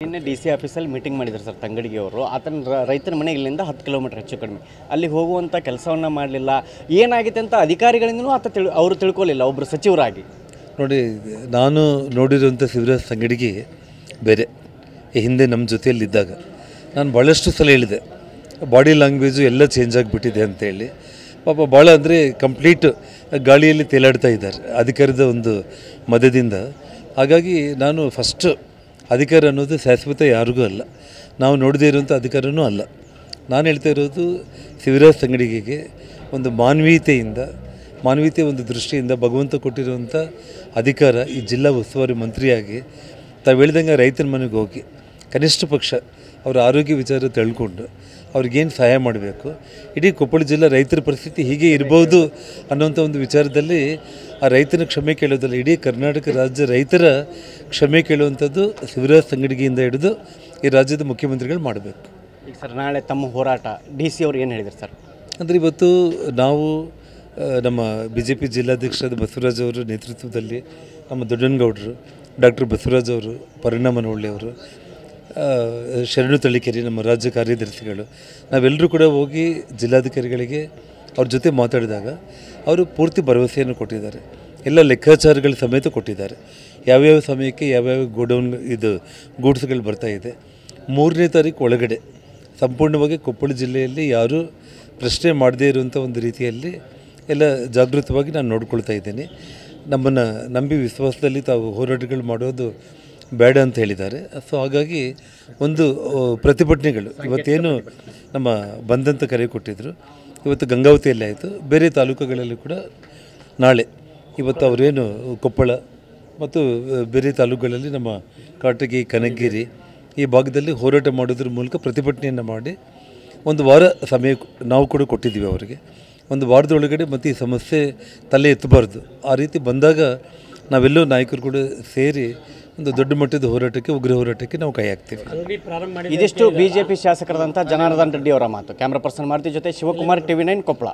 ನಿನ್ನೆ ಡಿ.ಸಿ ಆಫೀಸಲ್ಲಿ ಮೀಟಿಂಗ್ ಮಾಡಿದ್ರು ಸರ್ ತಂಗಡಿಗೆ ಅವರು. ಆತನ ರೈತರ ಮನೆ ಇಲ್ಲಿಂದ 10 ಕಿಲೋಮೀಟರ್ ಹೆಚ್ಚು ಕಡಿಮೆ ಅಲ್ಲಿ ಹೋಗುವಂಥ ಕೆಲಸವನ್ನು ಮಾಡಲಿಲ್ಲ. ಏನಾಗಿದೆ ಅಂತ ಅಧಿಕಾರಿಗಳಿಂದಲೂ ಅವರು ತಿಳ್ಕೊಳ್ಳಿಲ್ಲ ಒಬ್ಬರು ಸಚಿವರಾಗಿ. ನೋಡಿ, ನಾನು ನೋಡಿರುವಂಥ ಶಿವರಾಜ್ ತಂಗಡಿಗೆ ಬೇರೆ. ಹಿಂದೆ ನಮ್ಮ ಜೊತೆಯಲ್ಲಿದ್ದಾಗ ನಾನು ಭಾಳಷ್ಟು ಸಲ ಹೇಳಿದೆ, ಬಾಡಿ ಲ್ಯಾಂಗ್ವೇಜು ಎಲ್ಲ ಚೇಂಜ್ ಆಗಿಬಿಟ್ಟಿದೆ ಅಂತೇಳಿ. ಪಾಪ ಭಾಳ ಅಂದರೆ ಕಂಪ್ಲೀಟ್ ಗಾಳಿಯಲ್ಲಿ ತೇಲಾಡ್ತಾ ಇದ್ದಾರೆ ಅಧಿಕಾರದ ಒಂದು ಮದದಿಂದ. ಹಾಗಾಗಿ ನಾನು ಫಸ್ಟ್ ಅಧಿಕಾರ ಅನ್ನೋದು ಶಾಶ್ವತ ಯಾರಿಗೂ ಅಲ್ಲ, ನಾವು ನೋಡದೇ ಇರುವಂಥ ಅಧಿಕಾರನೂ ಅಲ್ಲ. ನಾನು ಹೇಳ್ತಾ ಇರೋದು ಶಿವರಾಜ್ ತಂಗಡಿಗೆ ಒಂದು ಮಾನವೀಯತೆಯ ಒಂದು ದೃಷ್ಟಿಯಿಂದ ಭಗವಂತ ಕೊಟ್ಟಿರುವಂಥ ಅಧಿಕಾರ. ಈ ಜಿಲ್ಲಾ ಉಸ್ತುವಾರಿ ಮಂತ್ರಿಯಾಗಿ ತಾವು ಹೇಳ್ದಂಗೆ ರೈತರ ಮನೆಗೆ ಹೋಗಿ ಕನಿಷ್ಠ ಪಕ್ಷ ಅವರ ಆರೋಗ್ಯ ವಿಚಾರ ತಿಳ್ಕೊಂಡು ಅವ್ರಿಗೇನು ಸಹಾಯ ಮಾಡಬೇಕು, ಇಡೀ ಕೊಪ್ಪಳ ಜಿಲ್ಲಾ ರೈತರ ಪರಿಸ್ಥಿತಿ ಹೀಗೆ ಇರ್ಬೋದು ಅನ್ನೋಂಥ ಒಂದು ವಿಚಾರದಲ್ಲಿ ಆ ರೈತನ ಕ್ಷಮೆ ಕೇಳೋದಲ್ಲ, ಇಡೀ ಕರ್ನಾಟಕ ರಾಜ್ಯ ರೈತರ ಕ್ಷಮೆ ಕೇಳುವಂಥದ್ದು ಶಿವರಾಜ್ ತಂಗಡಿಗೆಯಿಂದ ಹಿಡಿದು ಈ ರಾಜ್ಯದ ಮುಖ್ಯಮಂತ್ರಿಗಳು ಮಾಡಬೇಕು. ಈಗ ಸರ್ ನಾಳೆ ತಮ್ಮ ಹೋರಾಟ ಡಿ.ಸಿ ಅವ್ರು ಏನು ಹೇಳಿದ್ರು ಸರ್? ಅಂದರೆ ಇವತ್ತು ನಾವು ನಮ್ಮ BJP ಜಿಲ್ಲಾಧ್ಯಕ್ಷರಾದ ಬಸವರಾಜ್ ಅವರ ನೇತೃತ್ವದಲ್ಲಿ ನಮ್ಮ ದೊಡ್ಡನಗೌಡರು, ಡಾಕ್ಟರ್ ಬಸವರಾಜ್ ಅವರು, ಪರಿಣಾಮನಹಳ್ಳಿ ಅವರು, ಶರಣು ತಳಿಕೆರೆ ನಮ್ಮ ರಾಜ್ಯ ಕಾರ್ಯದರ್ಶಿಗಳು, ನಾವೆಲ್ಲರೂ ಕೂಡ ಹೋಗಿ ಜಿಲ್ಲಾಧಿಕಾರಿಗಳಿಗೆ ಅವ್ರ ಜೊತೆ ಮಾತಾಡಿದಾಗ ಅವರು ಪೂರ್ತಿ ಭರವಸೆಯನ್ನು ಕೊಟ್ಟಿದ್ದಾರೆ. ಎಲ್ಲ ಲೆಕ್ಕಾಚಾರಗಳ ಸಮೇತ ಕೊಟ್ಟಿದ್ದಾರೆ. ಯಾವ್ಯಾವ ಸಮಯಕ್ಕೆ ಯಾವ್ಯಾವ ಗೂಡ್ಸ್ಗಳು ಬರ್ತಾಯಿದೆ. 3ನೇ ತಾರೀಕು ಒಳಗಡೆ ಸಂಪೂರ್ಣವಾಗಿ ಕೊಪ್ಪಳ ಜಿಲ್ಲೆಯಲ್ಲಿ ಯಾರೂ ಪ್ರಶ್ನೆ ಮಾಡದೇ ಇರುವಂಥ ಒಂದು ರೀತಿಯಲ್ಲಿ ಎಲ್ಲ ಜಾಗೃತವಾಗಿ ನಾನು ನೋಡ್ಕೊಳ್ತಾ ಇದ್ದೀನಿ. ನಮ್ಮನ್ನು ನಂಬಿ ವಿಶ್ವಾಸದಲ್ಲಿ ತಾವು ಹೋರಾಟಗಳು ಮಾಡೋದು ಬೇಡ ಅಂತ ಹೇಳಿದ್ದಾರೆ. ಸೊ ಹಾಗಾಗಿ ಒಂದು ಪ್ರತಿಭಟನೆಗಳು ಇವತ್ತೇನು ನಮ್ಮ ಬಂದಂತ ಕರೆ ಕೊಟ್ಟಿದ್ದರು, ಇವತ್ತು ಗಂಗಾವತಿಯಲ್ಲಿ ಆಯಿತು, ಬೇರೆ ತಾಲೂಕುಗಳಲ್ಲಿ ಕೂಡ ನಾಳೆ. ಇವತ್ತು ಅವರೇನು ಕೊಪ್ಪಳ ಮತ್ತು ಬೇರೆ ತಾಲೂಕುಗಳಲ್ಲಿ ನಮ್ಮ ಕಾಟಗಿ, ಕನಕಗಿರಿ ಈ ಭಾಗದಲ್ಲಿ ಹೋರಾಟ ಮಾಡೋದ್ರ ಮೂಲಕ ಪ್ರತಿಭಟನೆಯನ್ನು ಮಾಡಿ ಒಂದು ವಾರ ಸಮಯ ನಾವು ಕೂಡ ಕೊಟ್ಟಿದ್ದೀವಿ ಅವರಿಗೆ. ಒಂದು ವಾರದೊಳಗಡೆ ಮತ್ತು ಈ ಸಮಸ್ಯೆ ತಲೆ ಎತ್ತಬಾರ್ದು. ಆ ರೀತಿ ಬಂದಾಗ ನಾವೆಲ್ಲೋ ನಾಯಕರು ಕೂಡ ಸೇರಿ ಒಂದು ದೊಡ್ಡ ಮಟ್ಟದ ಹೋರಾಟಕ್ಕೆ, ಉಗ್ರ ಹೋರಾಟಕ್ಕೆ ನಾವು ಕೈ ಹಾಕ್ತೀವಿ. ಇದಿಷ್ಟು BJP ಶಾಸಕರಾದಂಥ ಜನಾರ್ದನ್ ರೆಡ್ಡಿ ಅವರ ಮಾತು. ಕ್ಯಾಮ್ರಾ ಪರ್ಸನ್ ಮಾರುತಿ ಜೊತೆ ಶಿವಕುಮಾರ್, TV9 ಕೊಪ್ಪಳ.